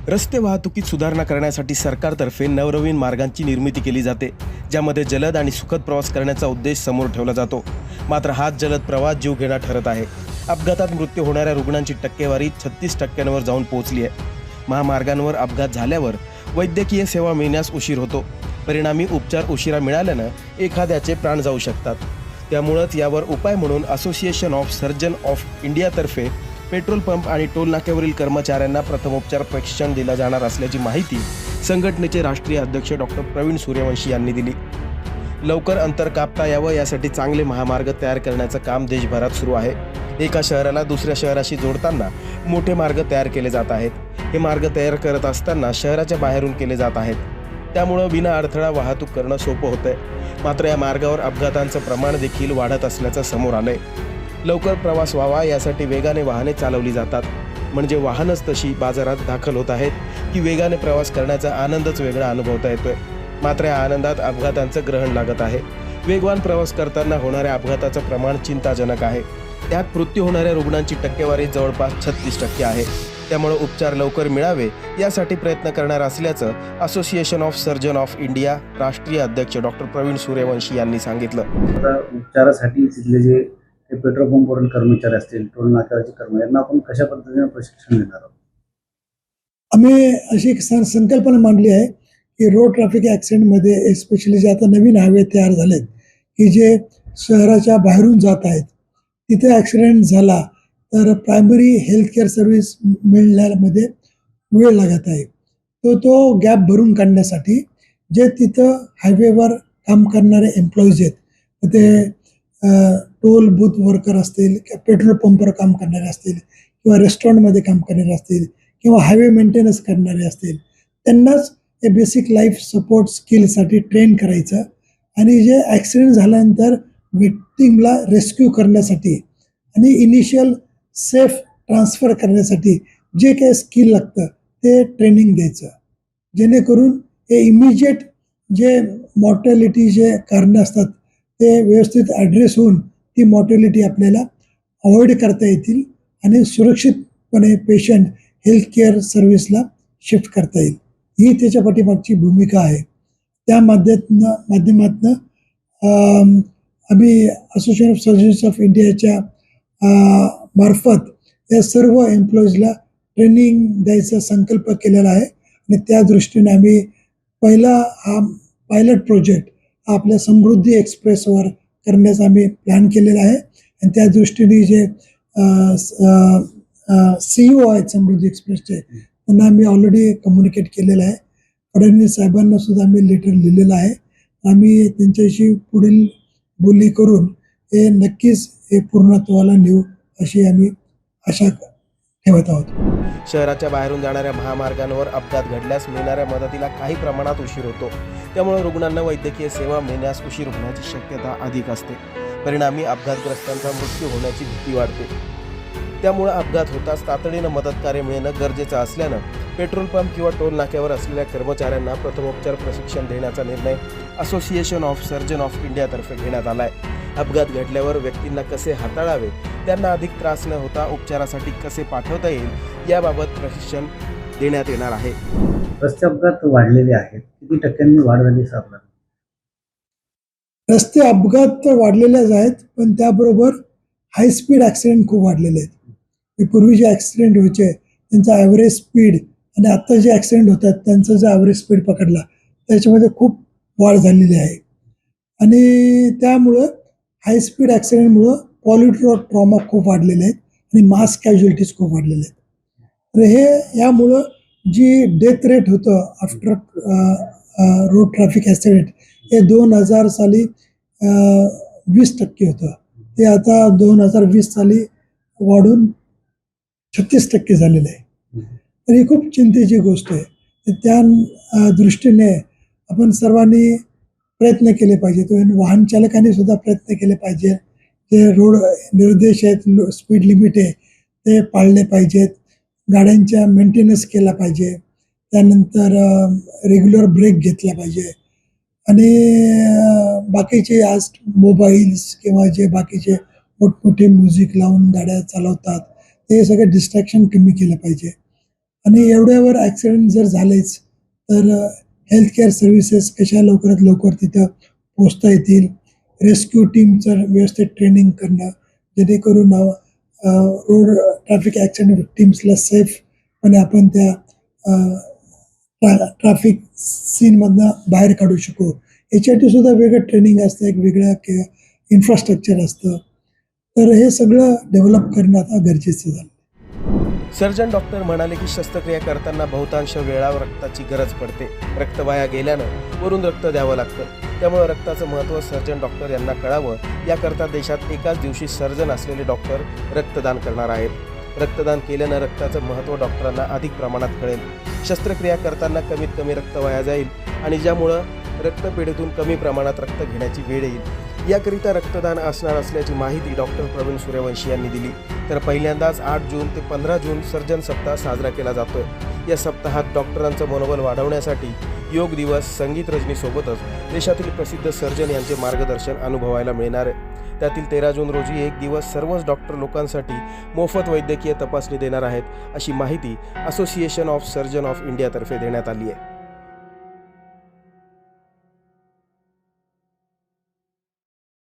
रस्ते वाहतुकीत सुधारणा करण्यासाठी सरकारतर्फे नवनवीन मार्गांची निर्मिती केली जाते, ज्यामध्ये जलद आणि सुखद प्रवास करण्याचा उद्देश समोर ठेवला जातो. मात्र हाच जलद प्रवास जीवघेणा ठरत आहे. अपघातात मृत्यू होणाऱ्या रुग्णांची टक्केवारी 36% जाऊन पोहोचली आहे. महामार्गांवर अपघात झाल्यावर वैद्यकीय सेवा मिळण्यास उशीर होतो. परिणामी उपचार उशिरा मिळाल्यानं एखाद्याचे प्राण जाऊ शकतात. त्यामुळंच यावर उपाय म्हणून असोसिएशन ऑफ सर्जन ऑफ इंडियातर्फे पेट्रोल पंप आणि टोल नाक्यावरील कर्मचाऱ्यांना प्रथमोपचार प्रशिक्षण दिलं जाणार असल्याची माहिती संघटनेचे राष्ट्रीय अध्यक्ष डॉक्टर प्रवीण सूर्यवंशी यांनी दिली. लवकर अंतर कापता यावं यासाठी चांगले महामार्ग तयार करण्याचं काम देशभरात सुरू आहे. एका शहराला दुसऱ्या शहराशी जोडताना मोठे मार्ग तयार केले जात आहेत. हे मार्ग तयार करत असताना शहराच्या बाहेरून केले जात आहेत. त्यामुळं विना अडथळा वाहतूक करणं सोपं होतंय. मात्र या मार्गावर अपघातांचं प्रमाण देखील वाढत असल्याचं समोर आलंय. लवकर प्रवास व्हावा यासाठी वेगाने वाहने चालवली जातात. म्हणजे वाहनच तशी बाजारात दाखल होत आहेत की वेगाने प्रवास करण्याचा आनंदच वेगळा अनुभवता येतोय. मात्र या आनंदात अपघातांचं ग्रहण लागत आहे. वेगवान प्रवास करताना होणाऱ्या अपघाताचं प्रमाण चिंताजनक आहे. त्यात मृत्यू होणाऱ्या रुग्णांची टक्केवारी जवळपास 36% आहे. त्यामुळे उपचार लवकर मिळावे यासाठी प्रयत्न करणार असल्याचं association of surgeon of India राष्ट्रीय अध्यक्ष डॉक्टर प्रवीण सूर्यवंशी यांनी सांगितलं. उपचारासाठी तिथले जे पेट्रोल पंपवरील कर्मचारी असतील, टोल नाक्यावरचे कर्मचारी, यांना आपण कशा पद्धतीने प्रशिक्षण देणार आहोत? आम्ही अशी एक संकल्पना मांडली आहे की रोड ट्रॅफिक ॲक्सिडेंटमध्ये एस्पेशली जे आता नवीन हायवे तयार झालेत की जे शहराच्या बाहेरून जात आहेत, तिथे ॲक्सिडेंट झाला तर प्रायमरी हेल्थकेअर सर्व्हिस मिळण्यामध्ये वेळ लागत आहे. तो गॅप भरून काढण्यासाठी जे तिथं हायवेवर काम करणारे एम्प्लॉईज आहेत, ते टोल बूथ वर्कर असतील किंवा पेट्रोल पंपवर काम करणारे असतील किंवा रेस्टॉरंटमध्ये काम करणारे असतील किंवा हायवे मेंटेनन्स करणारे असतील, त्यांनाच हे बेसिक लाईफ सपोर्ट स्किलसाठी ट्रेन करायचं आणि जे ॲक्सिडेंट झाल्यानंतर विक्टिमला रेस्क्यू करण्यासाठी आणि इनिशियल सेफ ट्रान्सफर करण्यासाठी जे काही स्किल लागतं ते ट्रेनिंग द्यायचं, जेणेकरून हे इमिजिएट जे मॉर्टॅलिटी जे कारणं असतात ते व्यवस्थित ॲड्रेस होऊन ती मॉर्टॅलिटी आपल्याला अवॉइड करता येतील आणि सुरक्षितपणे पेशंट हेल्थकेअर सर्व्हिसला शिफ्ट करता येईल. ही त्याच्या पाठीमागची भूमिका आहे. त्या माध्यमातून आम्ही असोसिएशन ऑफ सर्जन्स ऑफ इंडियाच्या मार्फत या सर्व एम्प्लॉईजला ट्रेनिंग द्यायचा संकल्प केलेला आहे आणि त्या दृष्टीने आम्ही पहिला हा पायलट प्रोजेक्ट आपल्या समृद्धी एक्सप्रेसवर करण्याचा आम्ही प्लॅन केलेला आहे आणि त्या दृष्टीने जे CEO आहेत समृद्धी एक्सप्रेसचे, त्यांना आम्ही ऑलरेडी कम्युनिकेट केलेलं आहे. फडणवीस साहेबांना सुद्धा आम्ही लेटर लिहिलेलं आहे. आम्ही त्यांच्याशी पुढील बोलणी करून हे नक्कीच हे पूर्णत्वाला नेऊ अशी आम्ही आशा ठेवत आहोत. शहराच्या बाहेरून जाणाऱ्या महामार्गांवर अपघात घडल्यास मिळणाऱ्या मदतीला काही प्रमाणात उशीर होतो. त्यामुळे रुग्णांना वैद्यकीय सेवा मिळण्यास उशीर होण्याची शक्यता अधिक असते. परिणामी अपघातग्रस्तांचा मृत्यू होण्याची भीती वाढते. त्यामुळे अपघात होताच तातडीनं मदतकार्य मिळणं गरजेचं असल्यानं पेट्रोल पंप किंवा टोल नाक्यावर असलेल्या कर्मचाऱ्यांना प्रथमोपचार प्रशिक्षण देण्याचा निर्णय असोसिएशन ऑफ सर्जन ऑफ इंडियातर्फे घेण्यात आला आहे. अपघात घडल्यावर व्यक्तींना कसे हाताळावे, त्यांना अधिक त्रास न होता उपचारासाठी कसे पाठवता येईल याबाबत प्रशिक्षण देण्यात येणार आहे. रस्ते अपघात वाढलेले आहेत, किती टक्क्यांनी वाढ झाली सापडा? रस्ते अपघात वाढलेलेच आहेत, पण त्याबरोबर हाय स्पीड ॲक्सिडेंट खूप वाढलेले आहेत. पूर्वी जे ॲक्सिडेंट व्हायचे त्यांचा ॲव्हरेज स्पीड आणि आत्ता जे ॲक्सिडेंट होतात त्यांचा जो ॲव्हरेज स्पीड पकडला त्याच्यामध्ये खूप वाढ झालेली आहे आणि त्यामुळं हाय स्पीड ॲक्सिडेंटमुळं पॉल्युटेड ट्रॉमा खूप वाढलेले आहेत आणि मास कॅज्युअलिटीज खूप वाढलेले आहेत. तर हे यामुळं जी डेथ रेट होतं आफ्टर रोड ट्रॅफिक ॲक्सिडेंट हे 2000 साली 20% होतं, ते आता 2020 साली वाढून 36% झालेलं आहे. तर ही खूप चिंतेची गोष्ट आहे. तर त्या दृष्टीने आपण सर्वांनी प्रयत्न केले पाहिजेत. वाहन चालकांनी सुद्धा प्रयत्न केले पाहिजे. जे रोड निर्देश आहेत, स्पीड लिमिट आहे ते पाळले पाहिजेत. गाड्यांच्या मेंटेनन्स केला पाहिजे. त्यानंतर रेग्युलर ब्रेक घेतला पाहिजे आणि बाकीचे आज मोबाईल्स किंवा जे बाकीचे मोठमोठे म्युझिक लावून गाड्या चालवतात ते सगळं डिस्ट्रॅक्शन कमी केलं पाहिजे. आणि एवढ्यावर ॲक्सिडेंट जर झालेच तर हेल्थकेअर सर्व्हिसेस कशा लवकरात लवकर तिथं पोचता येतील, रेस्क्यू टीमचं व्यवस्थित ट्रेनिंग करणं जेणेकरून रोड ट्रॅफिक ॲक्सिडेंट विक्टिम्सला सेफपणे आपण त्या ट्रॅफिक सीनमधनं बाहेर काढू शकू. याच्यासाठी सुद्धा वेगळं ट्रेनिंग असतं, एक वेगळं इन्फ्रास्ट्रक्चर असतं. तर हे सगळं डेव्हलप करणं आता गरजेचं झालं. सर्जन डॉक्टर म्हणाले की शस्त्रक्रिया करताना बहुतांश वेळा रक्ताची गरज पडते. रक्त वाया गेल्यानं वरून रक्त द्यावं लागतं. त्यामुळे रक्ताचं महत्त्व सर्जन डॉक्टर यांना कळावं याकरता देशात एकाच दिवशी सर्जन असलेले डॉक्टर रक्तदान करणार आहेत. रक्तदान केल्यानं रक्ताचं महत्त्व डॉक्टरांना अधिक प्रमाणात कळेल. शस्त्रक्रिया करताना कमीत कमी रक्त वाया जाईल आणि ज्यामुळं रक्तपेढीतून कमी प्रमाणात रक्त घेण्याची वेळ येईल. याकरिता रक्तदान असणार असल्याची माहिती डॉक्टर प्रवीण सूर्यवंशी यांनी दिली. तर पहिल्यांदाच 8 जून ते 15 जून सर्जन सप्ताह साजरा केला जातोय. या सप्ताहात डॉक्टरांचं मनोबल वाढवण्यासाठी योग दिवस, संगीत रजनीसोबतच देशातील प्रसिद्ध सर्जन यांचे मार्गदर्शन अनुभवायला मिळणार आहे. त्यातील 13 जून रोजी एक दिवस सर्वच डॉक्टर लोकांसाठी मोफत वैद्यकीय तपासणी देणार आहेत, अशी माहिती असोसिएशन ऑफ सर्जन ऑफ इंडियातर्फे देण्यात आली आहे.